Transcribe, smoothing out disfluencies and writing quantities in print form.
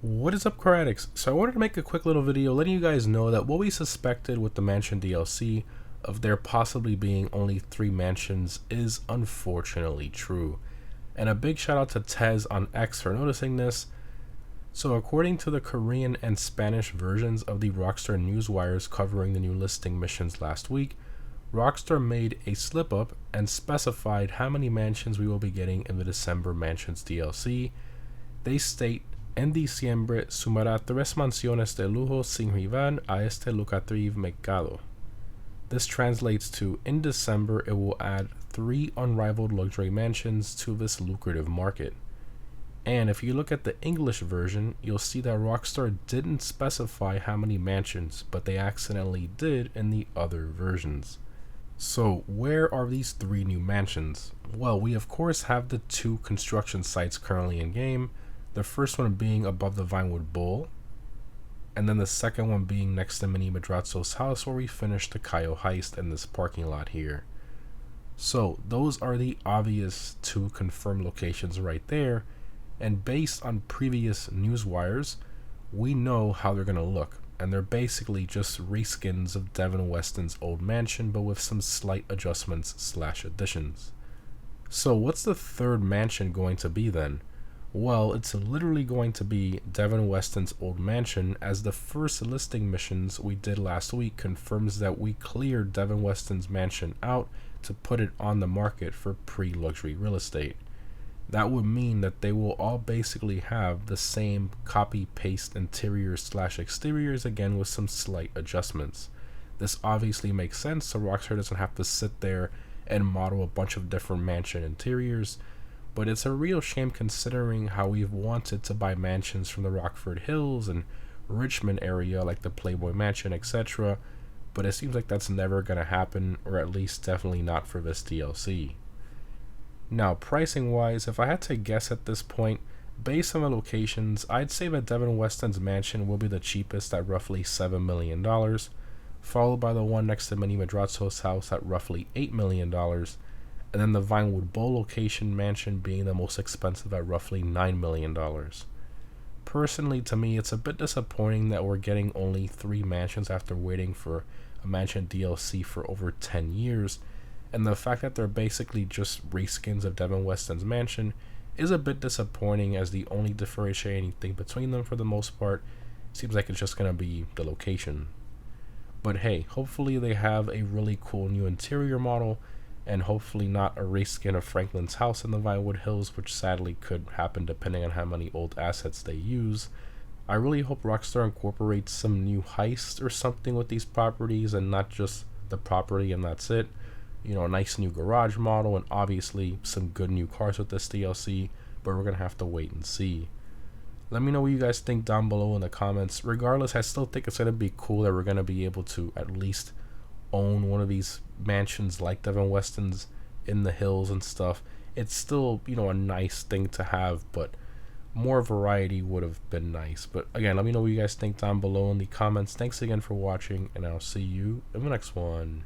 What is up, car addicts? So I wanted to make a quick little video letting you guys know that what we suspected with the mansion DLC of there possibly being only 3 mansions is unfortunately true. And a big shout out to Tez on X for noticing this. So according to the Korean and Spanish versions of the Rockstar Newswires covering the new listing missions last week, Rockstar made a slip up and specified how many mansions we will be getting in the December Mansions DLC. They state, en diciembre sumará 3 mansiones de lujo sin rival a este lucrativo mercado. This translates to, in December it will add 3 unrivaled luxury mansions to this lucrative market. And if you look at the English version, you'll see that Rockstar didn't specify how many mansions, but they accidentally did in the other versions. So where are these 3 new mansions? Well, we of course have the 2 construction sites currently in game, the first one being above the Vinewood Bowl, and then the second one being next to Mini Madrazzo's house where we finished the Cayo heist in this parking lot here. So those are the obvious 2 confirmed locations right there, and based on previous news wires, we know how they're going to look, and they're basically just reskins of Devin Weston's old mansion but with some slight adjustments / additions. So what's the 3rd mansion going to be then? Well, it's literally going to be Devin Weston's old mansion, as the first listing missions we did last week confirms that we cleared Devin Weston's mansion out to put it on the market for pre-luxury real estate. That would mean that they will all basically have the same copy-paste interiors / exteriors, again with some slight adjustments. This obviously makes sense, so Rockstar doesn't have to sit there and model a bunch of different mansion interiors. But it's a real shame considering how we've wanted to buy mansions from the Rockford Hills and Richmond area like the Playboy Mansion, etc. But it seems like that's never going to happen, or at least definitely not for this DLC. Now, pricing wise, if I had to guess at this point, based on the locations, I'd say that Devin Weston's mansion will be the cheapest at roughly $7 million, followed by the one next to Mini Madrazzo's house at roughly $8 million, and then the Vinewood Bowl location mansion being the most expensive at roughly $9 million. Personally, to me, it's a bit disappointing that we're getting only 3 mansions after waiting for a mansion DLC for over 10 years, and the fact that they're basically just reskins of Devin Weston's mansion is a bit disappointing, as the only differentiating thing between them for the most part seems like it's just going to be the location. But hey, hopefully they have a really cool new interior model, and hopefully not a reskin of Franklin's house in the Vinewood Hills, which sadly could happen depending on how many old assets they use. I really hope Rockstar incorporates some new heist or something with these properties, and not just the property and that's it. You know, a nice new garage model, and obviously some good new cars with this DLC, but we're going to have to wait and see. Let me know what you guys think down below in the comments. Regardless, I still think it's going to be cool that we're going to be able to at least own one of these mansions like Devin Weston's in the hills and stuff. It's still, a nice thing to have, but more variety would have been nice. But again, let me know what you guys think down below in the comments. Thanks again for watching, and I'll see you in the next one.